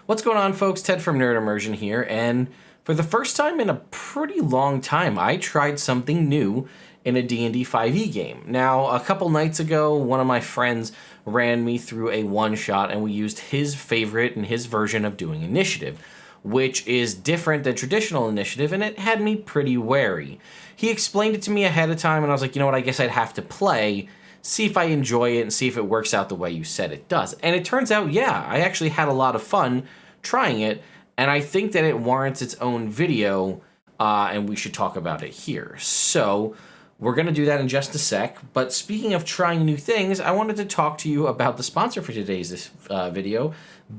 What's going on, folks? Ted from Immersion here, and for the first time in a pretty long time, I tried something new in a D&D 5e game. Now, a couple nights ago, one of my friends ran me through a one-shot, and we used his favorite and his version of doing initiative, which is different than traditional initiative, and it had me pretty wary. He explained it to me ahead of time, and I was like, you know what, I guess I'd have to play, see if I enjoy it, and see if it works out the way you said it does. And it turns out, yeah, I actually had a lot of fun trying it, and I think that it warrants its own video, and we should talk about it here. So, we're going to do that in just a sec, but speaking of trying new things, I wanted to talk to you about the sponsor for today's video,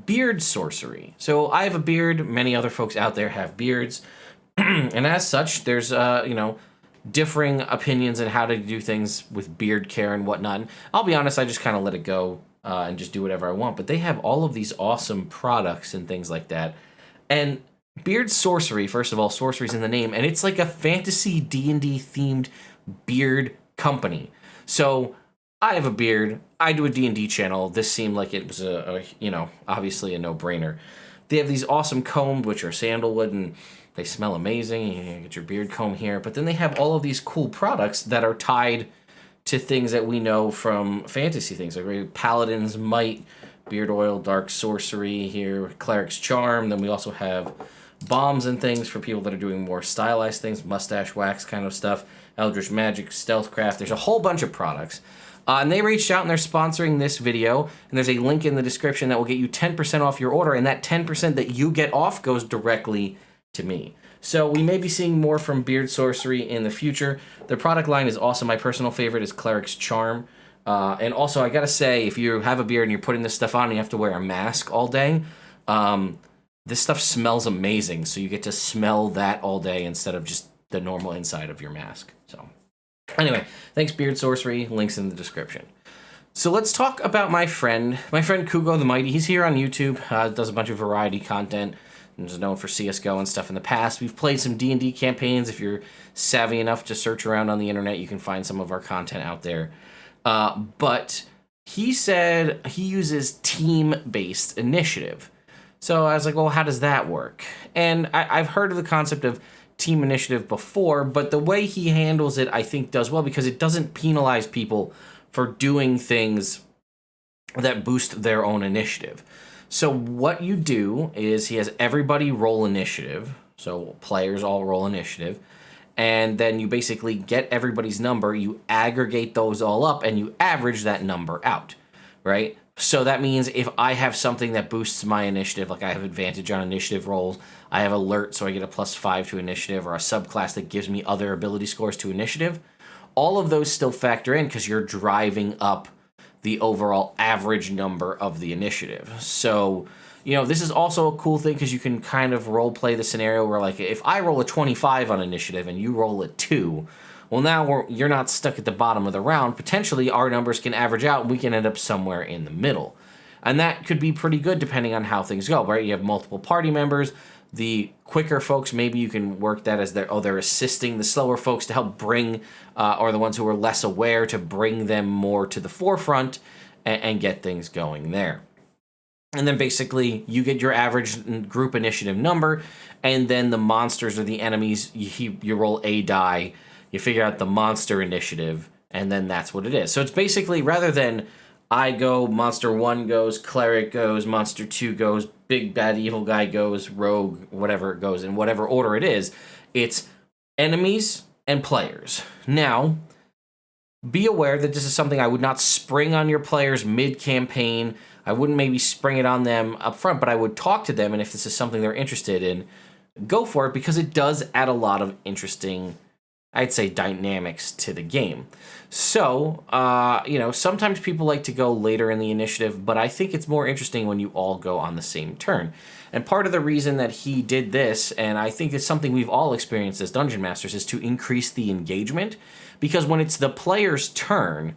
Beard Sorcery. So, I have a beard, many other folks out there have beards, and as such, there's, differing opinions on how to do things with beard care and whatnot. And I'll be honest, I just kind of let it go and just do whatever I want. But they have all of these awesome products and things like that. And Beard Sorcery, first of all, sorcery's in the name, and it's like a fantasy D&D themed beard company. So I have a beard. I do a D&D channel. This seemed like it was obviously a no-brainer. They have these awesome combs, which are sandalwood, and they smell amazing. You get your beard comb here. But then they have all of these cool products that are tied to things that we know from fantasy things. Like Paladin's Might, Beard Oil, Dark Sorcery here, Cleric's Charm. Then we also have bombs and things for people that are doing more stylized things, mustache wax kind of stuff, Eldritch Magic, Stealthcraft. There's a whole bunch of products. And they reached out and they're sponsoring this video. And there's a link in the description that will get you 10% off your order. And that 10% that you get off goes directly to me. So we may be seeing more from Beard Sorcery in the future. Their product line is awesome. My personal favorite is Cleric's Charm. And also, I gotta say, if you have a beard and you're putting this stuff on and you have to wear a mask all day, this stuff smells amazing. So you get to smell that all day instead of just the normal inside of your mask. So anyway, thanks Beard Sorcery. Links in the description. So let's talk about my friend Kugo the Mighty. He's here on YouTube, does a bunch of variety content. He's known for CSGO and stuff in the past. We've played some D&D campaigns. If you're savvy enough to search around on the internet, you can find some of our content out there. But he said he uses team-based initiative. So I was like, well, how does that work? And I've heard of the concept of team initiative before, but the way he handles it, I think, does well because it doesn't penalize people for doing things that boost their own initiative. So what you do is he has everybody roll initiative. So players all roll initiative. And then you basically get everybody's number, you aggregate those all up, and you average that number out, right? So that means if I have something that boosts my initiative, like I have advantage on initiative rolls, I have alert, so I get a +5 to initiative, or a subclass that gives me other ability scores to initiative, all of those still factor in because you're driving up the overall average number of the initiative. So, this is also a cool thing because you can kind of role play the scenario where, like, if I roll a 25 on initiative and you roll a 2, well, now you're not stuck at the bottom of the round. Potentially, our numbers can average out and we can end up somewhere in the middle. And that could be pretty good depending on how things go, right? You have multiple party members. The quicker folks, maybe you can work that as they're assisting the slower folks to help bring, or the ones who are less aware to bring them more to the forefront and get things going there. And then basically you get your average group initiative number, and then the monsters or the enemies, you roll a die, you figure out the monster initiative, and then that's what it is. So it's basically, rather than I go, monster 1 goes, cleric goes, monster 2 goes, big bad evil guy goes, rogue, whatever it goes, in whatever order it is, it's enemies and players. Now, be aware that this is something I would not spring on your players mid-campaign. I wouldn't maybe spring it on them up front, but I would talk to them, and if this is something they're interested in, go for it, because it does add a lot of interesting, I'd say, dynamics to the game. So, sometimes people like to go later in the initiative, but I think it's more interesting when you all go on the same turn. And part of the reason that he did this, and I think it's something we've all experienced as Dungeon Masters, is to increase the engagement. Because when it's the player's turn,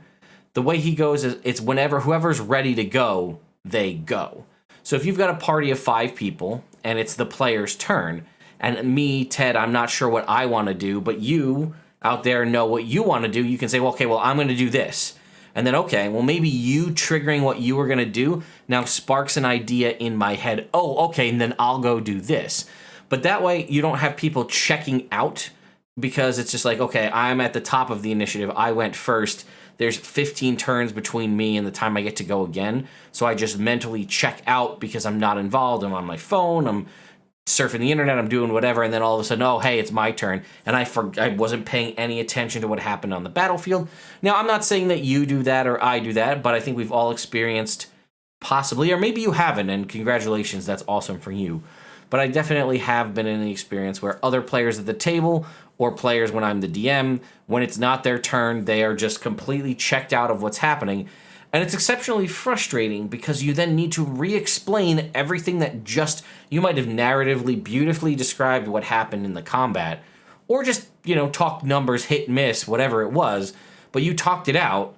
the way he goes is it's whenever whoever's ready to go, they go. So if you've got a party of 5 people, and it's the player's turn, and me, Ted, I'm not sure what I want to do, but you out there know what you want to do, you can say, well, okay, well, I'm going to do this. And then, okay, well, maybe you triggering what you were going to do now sparks an idea in my head. Oh, okay, and then I'll go do this. But that way, you don't have people checking out because it's just like, okay, I'm at the top of the initiative. I went first. There's 15 turns between me and the time I get to go again. So I just mentally check out because I'm not involved. I'm on my phone. I'm surfing the internet. I'm doing whatever. And then all of a sudden, oh, hey, it's my turn. And I wasn't paying any attention to what happened on the battlefield. Now, I'm not saying that you do that or I do that, but I think we've all experienced possibly, or maybe you haven't, and congratulations, that's awesome for you. But I definitely have been in the experience where other players at the table or players when I'm the DM, when it's not their turn, they are just completely checked out of what's happening. And it's exceptionally frustrating because you then need to re-explain everything that just, you might have narratively beautifully described what happened in the combat, or just, talk numbers, hit, miss, whatever it was, but you talked it out.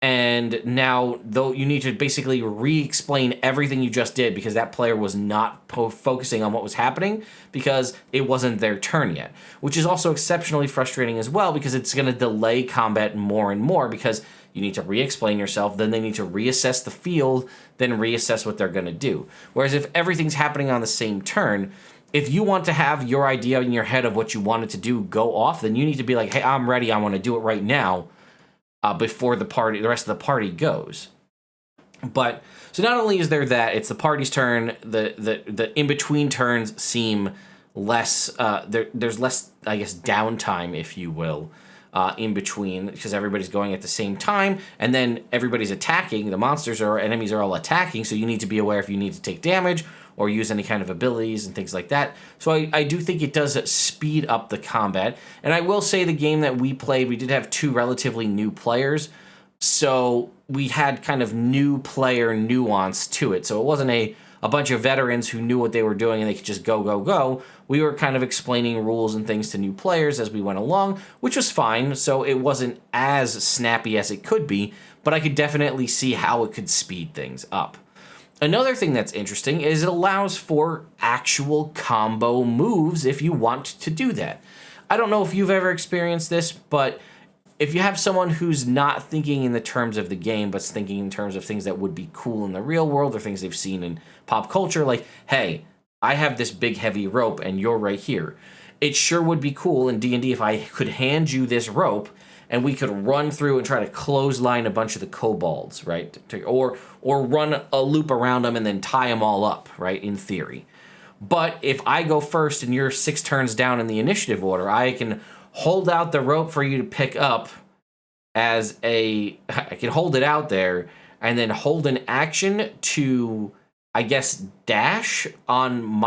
And now, though, you need to basically re-explain everything you just did because that player was not focusing on what was happening because it wasn't their turn yet, which is also exceptionally frustrating as well because it's going to delay combat more and more because you need to re-explain yourself, then they need to reassess the field, then reassess what they're going to do. Whereas if everything's happening on the same turn, if you want to have your idea in your head of what you wanted to do go off, then you need to be like, hey, I'm ready, I want to do it right now. Before the rest of the party goes. But so not only is there that, it's the party's turn. The in between turns seem less. There's less, I guess, downtime, if you will, in between because everybody's going at the same time, and then everybody's attacking. The monsters or enemies are all attacking, so you need to be aware if you need to take damage or use any kind of abilities and things like that. So I do think it does speed up the combat. And I will say the game that we played, we did have 2 relatively new players. So we had kind of new player nuance to it. So it wasn't a bunch of veterans who knew what they were doing and they could just go, go, go. We were kind of explaining rules and things to new players as we went along, which was fine. So it wasn't as snappy as it could be, but I could definitely see how it could speed things up. Another thing that's interesting is it allows for actual combo moves if you want to do that. I don't know if you've ever experienced this, but if you have someone who's not thinking in the terms of the game, but thinking in terms of things that would be cool in the real world or things they've seen in pop culture, like, hey, I have this big heavy rope and you're right here. It sure would be cool in D&D if I could hand you this rope and we could run through and try to clothesline a bunch of the kobolds, right? Or run a loop around them and then tie them all up, right, in theory. But if I go first and you're 6 turns down in the initiative order, I can hold out the rope for you to pick up I can hold it out there and then hold an action to, I guess, dash on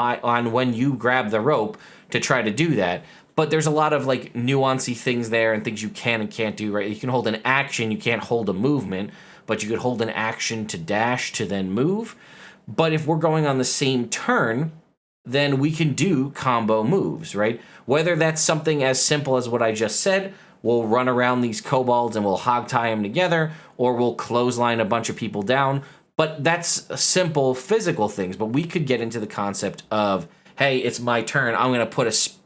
when you grab the rope to try to do that. But there's a lot of like nuancy things there and things you can and can't do, right? You can hold an action, you can't hold a movement, but you could hold an action to dash to then move. But if we're going on the same turn, then we can do combo moves, right? Whether that's something as simple as what I just said, we'll run around these kobolds and we'll hog tie them together, or we'll clothesline a bunch of people down. But that's simple physical things. But we could get into the concept of, hey, it's my turn. I'm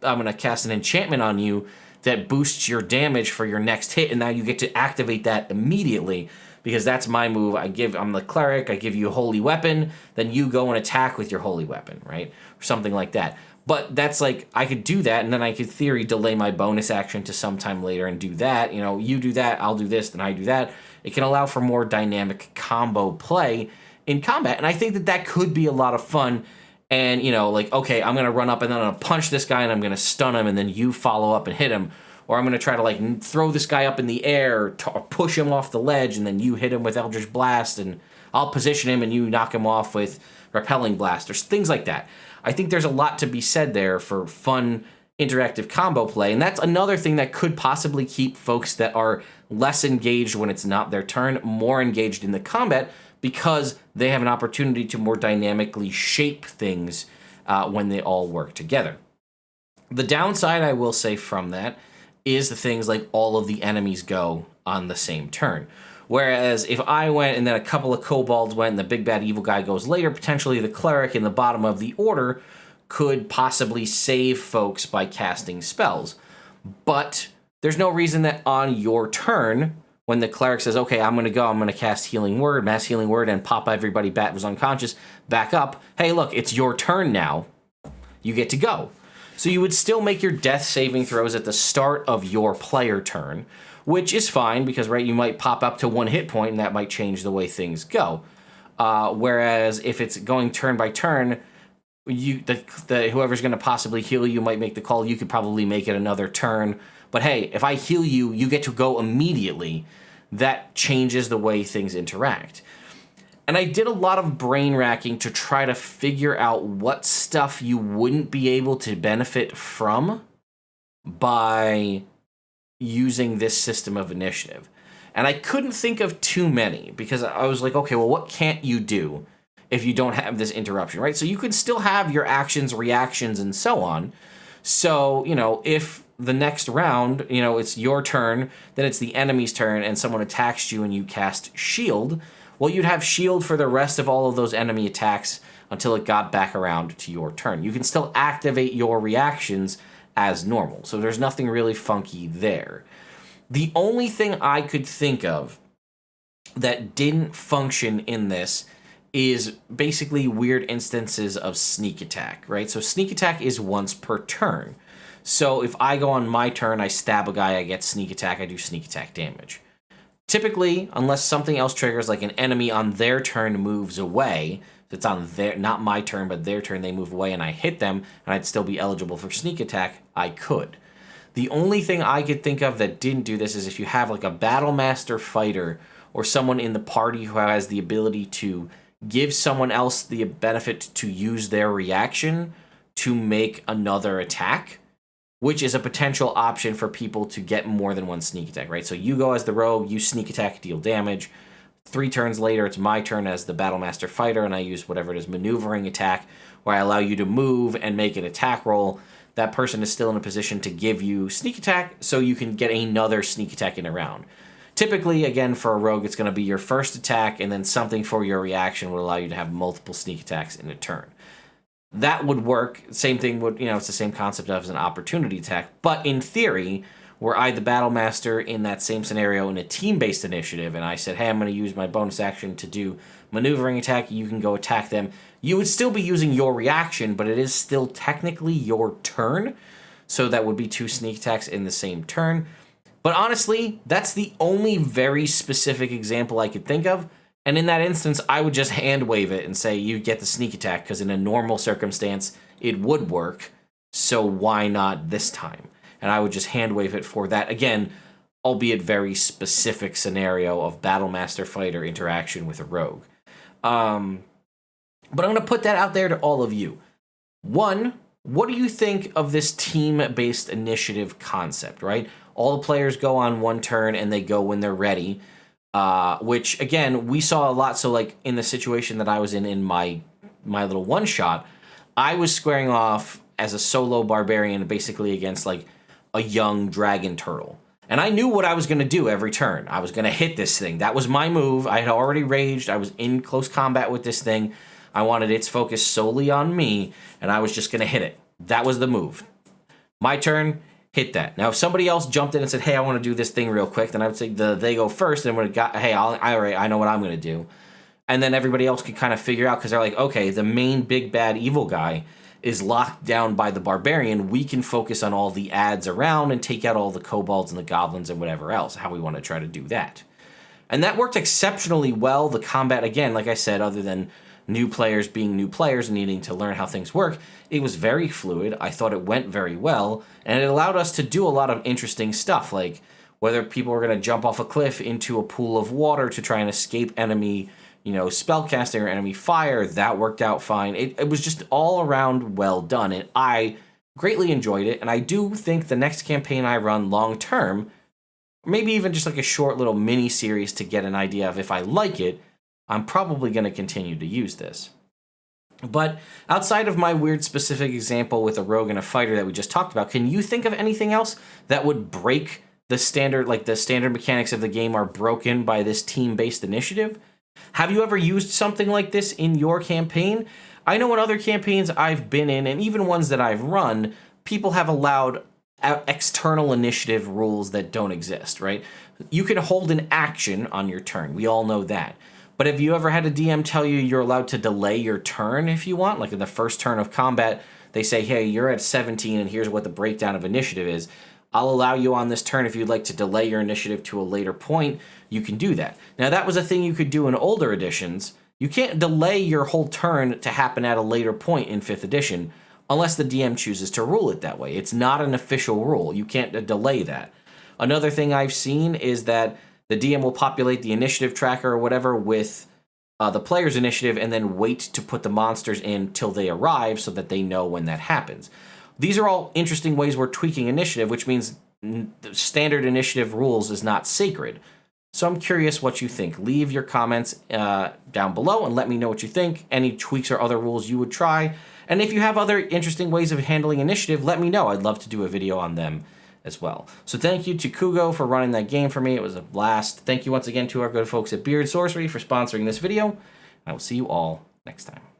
gonna cast an enchantment on you that boosts your damage for your next hit, and now you get to activate that immediately because that's my move. I'm the cleric. I give you a holy weapon, then you go and attack with your holy weapon, right, or something like that. But that's like, I could do that, and then I could, theory, delay my bonus action to sometime later and do that. You do that, I'll do this, then I do that. It can allow for more dynamic combo play in combat, and I think that could be a lot of fun. And, like, okay, I'm going to run up and then I'm going to punch this guy and I'm going to stun him and then you follow up and hit him. Or I'm going to try to, like, throw this guy up in the air, or push him off the ledge, and then you hit him with Eldritch Blast, and I'll position him and you knock him off with Repelling Blast, or things like that. I think there's a lot to be said there for fun, interactive combo play, and that's another thing that could possibly keep folks that are less engaged when it's not their turn more engaged in the combat, because they have an opportunity to more dynamically shape things when they all work together. The downside, I will say, from that is the things like all of the enemies go on the same turn. Whereas if I went and then a couple of kobolds went and the big bad evil guy goes later, potentially the cleric in the bottom of the order could possibly save folks by casting spells. But there's no reason that on your turn when the cleric says, okay, I'm going to cast Healing Word, Mass Healing Word, and pop everybody bat was unconscious back up. Hey, look, it's your turn now. You get to go. So you would still make your death saving throws at the start of your player turn, which is fine because, right, you might pop up to 1 hit point and that might change the way things go. Whereas if it's going turn by turn, whoever's going to possibly heal you might make the call. You could probably make it another turn. But hey, if I heal you, you get to go immediately. That changes the way things interact. And I did a lot of brain racking to try to figure out what stuff you wouldn't be able to benefit from by using this system of initiative. And I couldn't think of too many because I was like, okay, well, what can't you do if you don't have this interruption, right? So you could still have your actions, reactions, and so on. So, if the next round, it's your turn, then it's the enemy's turn, and someone attacks you and you cast Shield, well, you'd have Shield for the rest of all of those enemy attacks until it got back around to your turn. You can still activate your reactions as normal, so there's nothing really funky there. The only thing I could think of that didn't function in this is basically weird instances of sneak attack, right? So sneak attack is once per turn. So if I go on my turn, I stab a guy, I get sneak attack, I do sneak attack damage. Typically, unless something else triggers, like an enemy on their turn moves away, it's on their, not my turn, but their turn, they move away and I hit them, and I'd still be eligible for sneak attack, I could. The only thing I could think of that didn't do this is if you have like a Battle Master fighter or someone in the party who has the ability to give someone else the benefit to use their reaction to make another attack, which is a potential option for people to get more than one sneak attack, right? So you go as the rogue, you sneak attack, deal damage. 3 turns later, it's my turn as the Battle Master fighter, and I use whatever it is, maneuvering attack, where I allow you to move and make an attack roll. That person is still in a position to give you sneak attack, so you can get another sneak attack in a round. Typically, again, for a rogue, it's going to be your first attack, and then something for your reaction would allow you to have multiple sneak attacks in a turn. That would work. Same thing would, it's the same concept as an opportunity attack. But in theory, were I the Battle Master in that same scenario in a team-based initiative, and I said, hey, I'm going to use my bonus action to do maneuvering attack, you can go attack them, you would still be using your reaction, but it is still technically your turn. So that would be 2 sneak attacks in the same turn. But honestly, that's the only very specific example I could think of. And in that instance, I would just hand wave it and say you get the sneak attack, because in a normal circumstance, it would work. So why not this time? And I would just hand wave it for that, again, albeit very specific scenario of Battle Master fighter interaction with a rogue. But I'm going to put that out there to all of you. 1, what do you think of this team-based initiative concept, right? All the players go on one turn and they go when they're ready. Which, again, we saw a lot. So, like, in the situation that I was in my little one-shot, I was squaring off as a solo barbarian basically against, like, a young dragon turtle. And I knew what I was going to do every turn. I was going to hit this thing. That was my move. I had already raged. I was in close combat with this thing. I wanted its focus solely on me, and I was just going to hit it. That was the move. My turn. Hit that. Now, if somebody else jumped in and said, hey, I want to do this thing real quick, then I would say they go first, and when it got, hey, I know what I'm going to do. And then everybody else could kind of figure out, because they're like, okay, the main big bad evil guy is locked down by the barbarian. We can focus on all the adds around and take out all the kobolds and the goblins and whatever else, how we want to try to do that. And that worked exceptionally well. The combat, again, like I said, other than new players being new players and needing to learn how things work, it was very fluid. I thought it went very well, and it allowed us to do a lot of interesting stuff, like whether people were going to jump off a cliff into a pool of water to try and escape enemy, spellcasting or enemy fire. That worked out fine. It was just all around well done, and I greatly enjoyed it, and I do think the next campaign I run long term, maybe even just like a short little mini series to get an idea of if I like it, I'm probably going to continue to use this. But outside of my weird specific example with a rogue and a fighter that we just talked about, can you think of anything else that would break the standard, like the standard mechanics of the game are broken by this team-based initiative? Have you ever used something like this in your campaign? I know in other campaigns I've been in, and even ones that I've run, people have allowed external initiative rules that don't exist, right? You can hold an action on your turn. We all know that. But have you ever had a DM tell you you're allowed to delay your turn if you want? Like in the first turn of combat, they say, hey, you're at 17 and here's what the breakdown of initiative is. I'll allow you on this turn if you'd like to delay your initiative to a later point. You can do that. Now, that was a thing you could do in older editions. You can't delay your whole turn to happen at a later point in 5th edition unless the DM chooses to rule it that way. It's not an official rule. You can't delay that. Another thing I've seen is that the DM will populate the initiative tracker or whatever with the player's initiative and then wait to put the monsters in till they arrive so that they know when that happens. These are all interesting ways we're tweaking initiative, which means standard initiative rules is not sacred. So I'm curious what you think. Leave your comments down below and let me know what you think. Any tweaks or other rules you would try. And if you have other interesting ways of handling initiative, let me know. I'd love to do a video on them as well. So thank you to Kugo for running that game for me. It was a blast. Thank you once again to our good folks at Beard Sorcery for sponsoring this video. I will see you all next time.